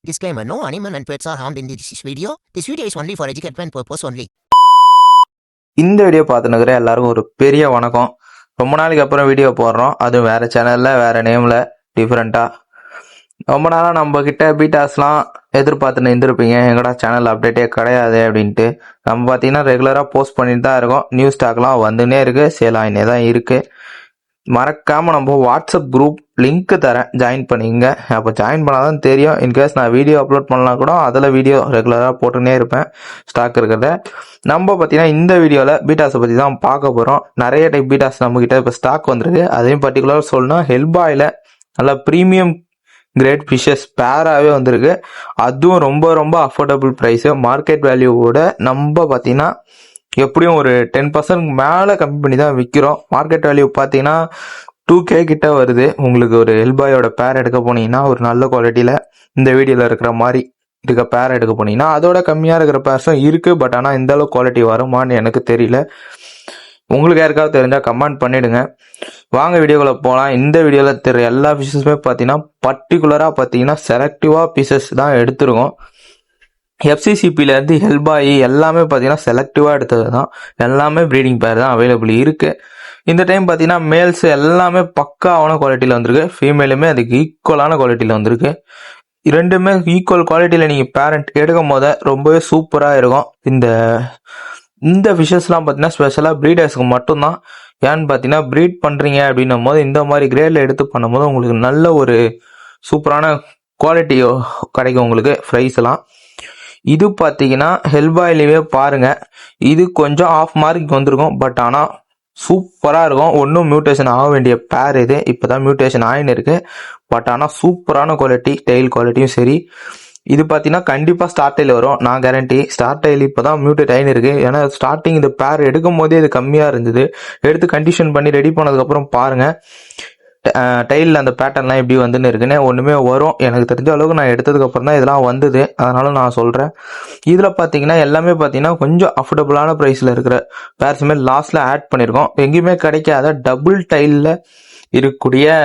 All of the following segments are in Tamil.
Disclaimer: no animal and pets are harmed in this video. This video is only for educational purpose only. இந்த வீடியோ பார்த்துனுக்கிற எல்லாருக்கும் ஒரு பெரிய வணக்கம். ரொம்ப நாளைக்கு அப்புறம் வீடியோ போடுறோம், அதுவும் வேற சேனல்ல வேற நேம்ல டிஃப்ரெண்டா. ரொம்ப நாளா நம்ம கிட்ட பீட்டாஸ்லாம் எதிர்பார்த்துன்னு இருந்திருப்பீங்க, எங்கடா சேனல் அப்டேட்டே கிடையாது அப்படின்ட்டு. நம்ம பார்த்தீங்கன்னா ரெகுலராக போஸ்ட் பண்ணிட்டு தான் இருக்கோம். நியூஸ் ஸ்டாக்லாம் வந்துன்னே இருக்கு, சேல் ஆகினே தான் இருக்கு. மறக்காம நம்ம வாட்ஸ்அப் குரூப் லிங்க் தரேன், ஜாயின் பண்ணிங்க. அப்போ ஜாயின் பண்ணாதான் தெரியும். இன்கேஸ் நான் வீடியோ அப்லோட் பண்ணலாம் கூட அதில் வீடியோ ரெகுலராக போட்டுன்னே இருப்பேன் ஸ்டாக் இருக்கிறத. நம்ம பார்த்தீங்கன்னா இந்த வீடியோவில் பீட்டாஸை பற்றி தான் பார்க்க போகிறோம். நிறைய டைப் பீட்டாஸ் நம்மக்கிட்ட இப்போ ஸ்டாக் வந்திருக்கு. அதையும் பர்டிகுலராக சொல்லணும்னா ஹெல்பாயில் நல்லா ப்ரீமியம் கிரேட் ஃபிஷஸ் பேராகவே வந்திருக்கு. அதுவும் ரொம்ப ரொம்ப அஃபோர்டபுள் ப்ரைஸு. மார்க்கெட் வேல்யூவோட நம்ம பார்த்தீங்கன்னா எப்படியும் ஒரு 10% மேலே கம்மி பண்ணி தான் விற்கிறோம். மார்க்கெட் வேல்யூ பார்த்தீங்கன்னா 2K கிட்ட வருது. உங்களுக்கு ஒரு எல்பாயோட பேர் எடுக்க போனீங்கன்னா ஒரு நல்ல குவாலிட்டியில் இந்த வீடியோவில் இருக்கிற மாதிரி இருக்க பேர் எடுக்க போனீங்கன்னா அதோட கம்மியாக இருக்கிற பேர்ஸும் இருக்குது. பட் ஆனால் இந்த அளவு குவாலிட்டி வருமானு எனக்கு தெரியல. உங்களுக்கு யாருக்காவது தெரிஞ்சால் கமெண்ட் பண்ணிடுங்க. வாங்க வீடியோக்குள்ள போகலாம். இந்த வீடியோவில் தெரிய எல்லா பீசஸுமே பார்த்தீங்கன்னா பர்டிகுலராக பார்த்தீங்கன்னா செலக்டிவாக பீசஸ் தான் எடுத்துருக்கோம். எஃப்சிசிபிலேருந்து ஹெல்பாயி எல்லாமே பார்த்தீங்கன்னா செலக்டிவாக எடுத்தது தான். எல்லாமே ப்ரீடிங் பேர் தான் அவைலபிள் இருக்குது. இந்த டைம் பார்த்தீங்கன்னா மேல்ஸ் எல்லாமே பக்காவான குவாலிட்டியில் வந்திருக்கு. ஃபீமேலுமே அதுக்கு ஈக்குவலான குவாலிட்டியில் வந்திருக்கு. ரெண்டுமே ஈக்குவல் குவாலிட்டியில் நீங்கள் பேரண்ட் எடுக்கும் போது ரொம்பவே சூப்பராக இருக்கும். இந்த ஃபிஷஸ்லாம் பார்த்தீங்கன்னா ஸ்பெஷலாக ப்ரீடர்ஸுக்கு மட்டும்தான். ஏன்னு பார்த்தீங்கன்னா ப்ரீட் பண்ணுறீங்க அப்படின்னும் போது இந்த மாதிரி கிரேடில் எடுத்து பண்ணும்போது உங்களுக்கு நல்ல ஒரு சூப்பரான குவாலிட்டி கிடைக்கும் உங்களுக்கு ப்ரைஸ்லாம். இது பார்த்தீங்கன்னா ஹெல்பாயிலேயே பாருங்க, இது கொஞ்சம் ஆஃப் மார்க் வந்திருக்கும். பட் ஆனால் சூப்பராக இருக்கும். ஒன்றும் மியூட்டேஷன் ஆக வேண்டிய பேர் இது. இப்போ தான் மியூட்டேஷன் ஆகின்னு இருக்கு. பட் ஆனால் சூப்பரான குவாலிட்டி, டெயில் குவாலிட்டியும் சரி. இது பார்த்தீங்கன்னா கண்டிப்பாக ஸ்டார்ட் டைல் வரும், நான் கேரண்டி. ஸ்டார்ட் டைல் இப்போ தான் மியூட்டேட் ஆகின்னு இருக்கு. ஏன்னா ஸ்டார்டிங் இந்த பேர் எடுக்கும் போதே இது கம்மியாக இருந்தது. எடுத்து கண்டிஷன் பண்ணி ரெடி பண்ணதுக்கப்புறம் பாருங்கள் டைலில் அந்த பேட்டர்ன்லாம் எப்படி வந்துன்னு இருக்குன்னு ஒன்றுமே வரும். எனக்கு தெரிஞ்ச அளவுக்கு நான் எடுத்ததுக்கப்புறம் தான் இதெல்லாம் வந்தது, அதனால நான் சொல்கிறேன். இதில் பார்த்தீங்கன்னா எல்லாமே பார்த்தீங்கன்னா கொஞ்சம் அஃபோர்டபுளான ப்ரைஸில் இருக்கிற பேர்ஸுமே லாஸ்ட்டில் ஆட் பண்ணியிருக்கோம். எங்கேயுமே கிடைக்காத டபுள் டைலில் இருக்கக்கூடிய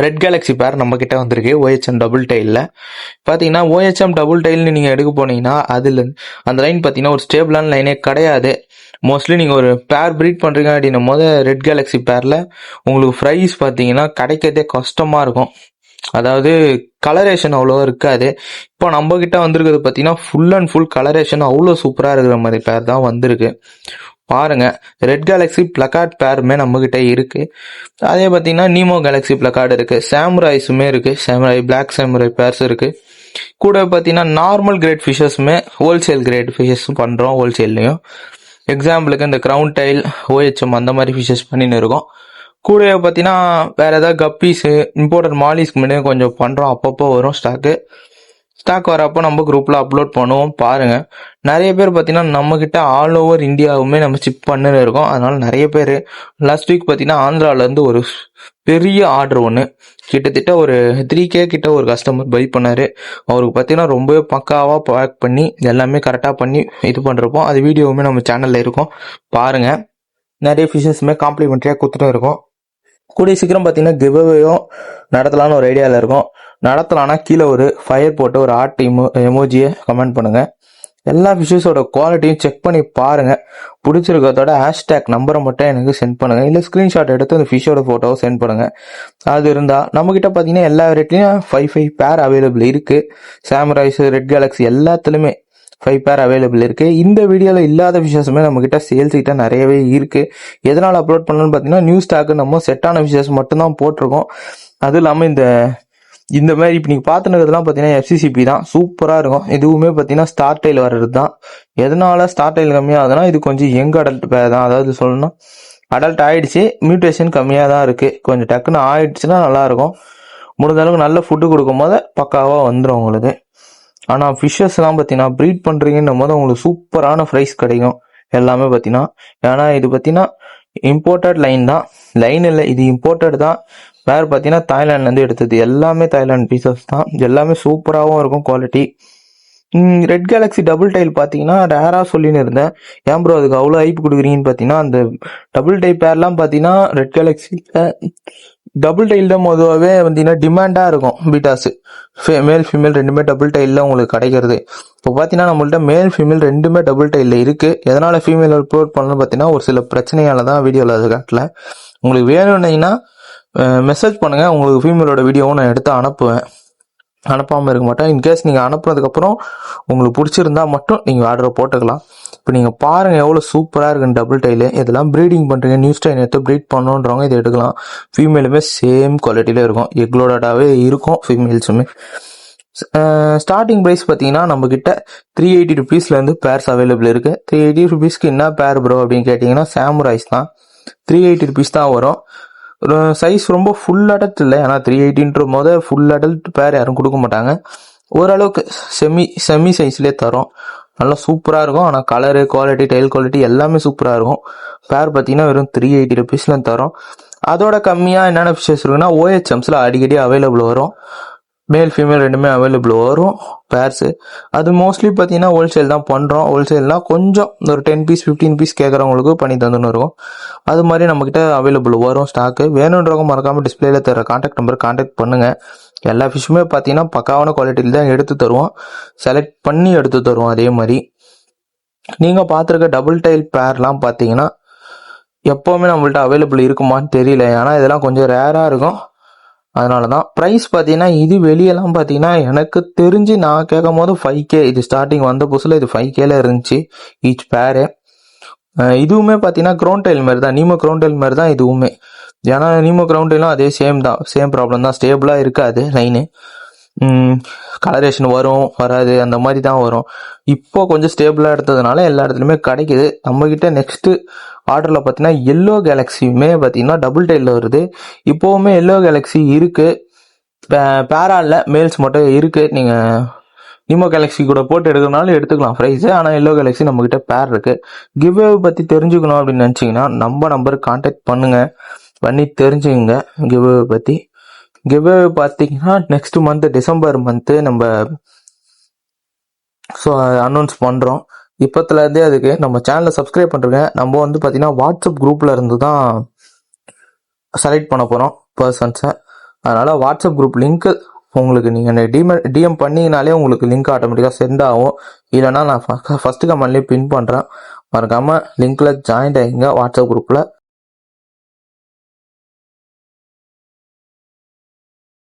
ரெட் கேலக்ஸி பேர் நம்ம கிட்ட வந்திருக்கு. OHM டபுள் டைலில் பார்த்தீங்கன்னா OHM டபுள் டைல்னு நீங்கள் எடுக்க போனீங்கன்னா அதில் அந்த லைன் பார்த்தீங்கன்னா ஒரு ஸ்டேபிளான லைனே கிடையாது. மோஸ்ட்லி நீங்கள் ஒரு பேர் ப்ரீட் பண்ணுறீங்க அப்படின்னும் போது ரெட் கேலக்ஸி பேரில் உங்களுக்கு ப்ரைஸ் பார்த்தீங்கன்னா கிடைக்கிறதே கஷ்டமாக இருக்கும். அதாவது கலரேஷன் அவ்வளோவா இருக்காது. இப்போ நம்ம கிட்ட வந்திருக்கிறது பார்த்தீங்கன்னா ஃபுல் அண்ட் ஃபுல் கலரேஷன் அவ்வளோ சூப்பராக இருக்கிற மாதிரி பேர் தான் வந்திருக்கு. பாருங்க, ரெட் கேலக்ஸி பிளக்கார்ட் பேருமே நம்ம கிட்ட இருக்கு. அதே பார்த்தீங்கன்னா நீமோ கேலக்ஸி பிளக்கார்டு இருக்கு. சாமுராய்ஸுமே இருக்கு. சாமுராய் பிளாக் சாமுராய் பேர்ஸ் இருக்கு. கூட பார்த்தீங்கன்னா நார்மல் கிரேட் ஃபிஷஸுமே ஹோல்சேல் கிரேட் ஃபிஷஸும் பண்ணுறோம் ஹோல்சேல்லையும். எக்ஸாம்பிளுக்கு இந்த கிரவுன் டைல் OHM அந்த மாதிரி ஃபிஷஸ் பண்ணின்னு இருக்கோம். கூட பார்த்தீங்கன்னா வேறு ஏதாவது கப்பீஸு இம்போர்ட்டட் மாலிஸ்க்கு முன்னாடி கொஞ்சம் பண்ணுறோம். அப்பப்போ வரும் ஸ்டாக் வரப்போ நம்ம குரூப்பில் அப்லோட் பண்ணுவோம். பாருங்கள், நிறைய பேர் பார்த்தீங்கன்னா நம்மக்கிட்ட ஆல் ஓவர் இந்தியாவுமே நம்ம ஷிப் பண்ணுன்னு இருக்கோம். அதனால நிறைய பேர் லாஸ்ட் வீக் பார்த்தீங்கன்னா ஆந்திராவிலேருந்து ஒரு பெரிய ஆர்டர் ஒன்று கிட்டத்தட்ட ஒரு 3K கிட்ட ஒரு கஸ்டமர் பை பண்ணார். அவருக்கு பார்த்தீங்கன்னா ரொம்பவே பக்காவாக பேக் பண்ணி எல்லாமே கரெக்டாக பண்ணி இது பண்ணுறப்போம். அது வீடியோவுமே நம்ம சேனலில் இருக்கும், பாருங்கள். நிறைய ஃபிஷஸுமே காம்ப்ளிமெண்ட்ரியாக கொடுத்துட்டு இருக்கோம். கூடிய சீக்கிரம் பார்த்தீங்கன்னா கிவ்அவேயும் நடத்தலான்னு ஒரு ஐடியாவில் இருக்கும். நடத்தலான்னா கீழே ஒரு ஃபயர் போட்டு ஒரு ஆர்ட் எமோஜியை கமெண்ட் பண்ணுங்கள். எல்லா ஃபிஷஸோட குவாலிட்டியும் செக் பண்ணி பாருங்கள். பிடிச்சிருக்கிறதோட ஹேஷ்டேக் நம்பரை மட்டும் எனக்கு சென்ட் பண்ணுங்கள். இல்லை ஸ்க்ரீன்ஷாட் எடுத்து அந்த ஃபிஷ்ஷோட ஃபோட்டோவை சென்ட் பண்ணுங்கள். அது இருந்தால் நம்மக்கிட்ட பார்த்தீங்கன்னா எல்லா ரேட்லையும் 5 பேர் அவைலபிள் இருக்குது. சாமுராய்ஸ், ரெட் கேலக்ஸி எல்லாத்துலேயுமே 5 பேர் அவைலபிள் இருக்குது. இந்த வீடியோவில் இல்லாத ஃபிஷஸுமே நம்மக்கிட்ட சேல்ஸ் கிட்ட நிறையவே இருக்குது. எதனால் அப்லோட் பண்ணணும்னு பார்த்தீங்கன்னா நியூ ஸ்டாக்கு நம்ம செட்டான ஃபிஷஸ் மட்டும்தான் போட்டிருக்கோம். அதுவும் இல்லாமல் இந்த மாதிரி இப்போ நீங்கள் பார்த்துனதுலாம் பார்த்தீங்கன்னா FCCP தான் சூப்பராக இருக்கும். இதுவுமே பார்த்தீங்கன்னா ஸ்டார் டைல் வர்றது தான். எதனால ஸ்டார் டைல் கம்மியாகுதுன்னா இது கொஞ்சம் யங் அடல்ட் பேர் தான். அதாவது சொல்லணும்னா அடல்ட் ஆகிடுச்சு, மியூட்டேஷன் கம்மியாக தான் இருக்குது. கொஞ்சம் டக்குன்னு ஆகிடுச்சுன்னா நல்லாயிருக்கும். முடிஞ்ச அளவுக்கு நல்ல ஃபுட்டு கொடுக்கும் போது பக்காவாக வந்துடும் உங்களுக்கு. ஆனால் ஃபிஷ்ஷஸ்லாம் பார்த்தீங்கன்னா ப்ரீட் பண்ணுறீங்கன்னும் போது உங்களுக்கு சூப்பரான ப்ரைஸ் கிடைக்கும் எல்லாமே பார்த்தீங்கன்னா. ஏன்னா இது பார்த்தீங்கன்னா இம்போர்ட்டட் லைன் தான், லைன் இல்லை, இது இம்போர்ட்டட் தான். வேறு பார்த்தீங்கன்னா தாய்லாண்ட்லேருந்து எடுத்தது. எல்லாமே தாய்லாண்ட் பீசஸ் தான். எல்லாமே சூப்பராகவும் இருக்கும் quality. Red galaxy double tail பார்த்தீங்கன்னா ரேராக சொல்லின்னு இருந்தேன். ஏன் ப்ரோ அதுக்கு அவ்வளோ ஹைப் கொடுக்குறீங்கன்னு பார்த்தீங்கன்னா அந்த டபுள் டைப் பேர்லாம் பார்த்தீங்கன்னா ரெட் கேலக்ஸியில் டபுள் டைல் தான் பொதுவாகவே பார்த்தீங்கன்னா டிமாண்டாக இருக்கும் பீட்டாஸு. மேல் ஃபீமேல் ரெண்டுமே டபுள் டைலில் உங்களுக்கு கிடைக்கிறது. இப்போ பார்த்தீங்கன்னா நம்மள்ட்ட மேல் ஃபீமேல் ரெண்டுமே டபுள் டைலில் இருக்குது. எதனால் ஃபீமேல் அப்லோட் பண்ணணும்னு பார்த்தீங்கன்னா ஒரு சில பிரச்சனையால தான் வீடியோவில் அது காட்டல. உங்களுக்கு வேணும்னீங்கன்னா மெசேஜ் பண்ணுங்கள், உங்களுக்கு ஃபீமேலோட வீடியோவும் நான் எடுத்து அனுப்புவேன். அனுப்பாமல் இருக்க மாட்டேன். இன்கேஸ் நீங்கள் அனுப்புனதுக்கப்புறம் உங்களுக்கு பிடிச்சிருந்தா மட்டும் நீங்கள் ஆர்டரை போட்டுக்கலாம். இப்போ நீங்கள் பாருங்கள் எவ்வளோ சூப்பராக இருக்குன்னு டபுள் டைலு. இதெல்லாம் ப்ரீடிங் பண்ணுறீங்க, நியூ ஸ்டைன் எடுத்து ப்ரீட் பண்ணுன்றவங்க இதை எடுக்கலாம். ஃபீமேலுமே சேம் குவாலிட்டியில் இருக்கும், எக்லோடாவே இருக்கும் ஃபீமேல்ஸுமே. ஸ்டார்டிங் ப்ரைஸ் பார்த்தீங்கன்னா நம்மக்கிட்ட 380 rupeesலேருந்து பேர்ஸ் அவைலபிள் இருக்குது. 380 rupeesக்கு என்ன பேர் ப்ரோ அப்படின்னு கேட்டிங்கன்னா சாமுராய்ஸ் தான். 380 rupees தான் வரும். ஒரு சைஸ் ரொம்ப ஃபுல் அடல்ட் இல்லை, ஏன்னா 380ன்ற போது ஃபுல் அடல்ட் பேர் யாரும் கொடுக்க மாட்டாங்க. ஓரளவுக்கு செமி சைஸ்லேயே தரோம். நல்லா சூப்பராக இருக்கும். ஆனால் கலரு குவாலிட்டி டைல் குவாலிட்டி எல்லாமே சூப்பராக இருக்கும். பேர் பார்த்தீங்கன்னா வெறும் 380 rupeesல தரோம். அதோட கம்மியாக என்னென்ன ஃபிஷஸ் இருக்குன்னா OHMஸில் அடிக்கடி அவைலபிள் வரும். மேல் ஃபீமேல் ரெண்டுமே அவைலபிள் வரும் பேர்ஸு. அது மோஸ்ட்லி பார்த்தீங்கன்னா ஹோல்சேல் தான் பண்ணுறோம். ஹோல்சேல்னால் கொஞ்சம் ஒரு 10 பீஸ் 15 பீஸ் கேட்குறவங்களுக்கு பண்ணி தந்துன்னு இருக்கும். அது மாதிரி நம்மக்கிட்ட அவைலபிள் வரும் ஸ்டாக்கு. வேணுன்றவங்க மறக்காமல் டிஸ்பிளேல தர கான்டாக்ட் நம்பர் கான்டாக்ட் பண்ணுங்கள். எல்லா ஃபிஷ்ஷுமே பார்த்தீங்கன்னா பக்காவான குவாலிட்டியில் தான் எடுத்து தருவோம், செலக்ட் பண்ணி எடுத்து தருவோம். அதே மாதிரி நீங்கள் பார்த்துருக்க டபுள் டைல் பேர்லாம் பார்த்தீங்கன்னா எப்போவுமே நம்மள்ட்ட அவைலபிள் இருக்குமான்னு தெரியல, ஏன்னா இதெல்லாம் கொஞ்சம் ரேராக இருக்கும். அதனால தான் ப்ரைஸ் பார்த்தீங்கன்னா இது வெளியெல்லாம் பார்த்தீங்கன்னா எனக்கு தெரிஞ்சு நான் கேட்கும் போது 5K. இது ஸ்டார்டிங் வந்த புதுசில் இது 5Kல இருந்துச்சு ஈச் பேரு. இதுவுமே பார்த்தீங்கன்னா க்ரௌண்ட் டைல் மாதிரி தான், நீமோ க்ரௌண்ட் டைல் மாதிரி தான் இதுவுமே. ஏன்னா நீமோ க்ரௌண்ட் டைலும் அதே சேம் ப்ராப்ளம் தான், ஸ்டேபிளாக இருக்காது லைனு. கலரேஷன் வரும் வராது அந்த மாதிரி தான் வரும். இப்போ கொஞ்சம் ஸ்டேபிளாக எடுத்ததுனால எல்லா இடத்துலையுமே கிடைக்குது. நம்மக்கிட்ட நெக்ஸ்ட்டு ஆர்டரில் பார்த்தீங்கன்னா எல்லோ கேலக்ஸியுமே பார்த்தீங்கன்னா டபுள் டைலில் வருது. இப்போவுமே எல்லோ கேலக்ஸி இருக்குது, பேராலில் மேல்ஸ் மட்டும் இருக்குது. நீங்கள் நீமோ கேலக்ஸி கூட போட்டு எடுக்கிறனாலும் எடுத்துக்கலாம் ப்ரைஸு. ஆனால் எல்லோ கேலக்ஸி நம்மக்கிட்ட பேர் இருக்குது. கிவ்வே பற்றி தெரிஞ்சுக்கணும் அப்படின்னு நினச்சிங்கன்னா நம்ம நம்பருக்கு கான்டாக்ட் பண்ணி தெரிஞ்சுங்க கிவ்வே பற்றி. கிவ்வே பார்த்தீங்கன்னா நெக்ஸ்ட் மந்த் டிசம்பர் மந்த்து நம்ம அனௌன்ஸ் பண்ணுறோம். இப்போத்துலேருந்தே அதுக்கு நம்ம சேனலை சப்ஸ்கிரைப் பண்ணுறேங்க. நம்ம வந்து பார்த்தீங்கன்னா வாட்ஸ்அப் குரூப்பில் இருந்து தான் செலக்ட் பண்ண போகிறோம் பர்சன்ஸை. அதனால் வாட்ஸ்அப் குரூப் லிங்க்கு உங்களுக்கு நீங்கள் டிஎம் பண்ணிங்கனாலே உங்களுக்கு லிங்க் ஆட்டோமேட்டிக்காக சென்ட் ஆகும். இல்லைனா நான் ஃபஸ்ட்டு கமெண்ட்லேயே பின் பண்ணுறேன், மறக்காமல் லிங்க்கில் ஜாயின் ஆகிங்க வாட்ஸ்அப் குரூப்பில்.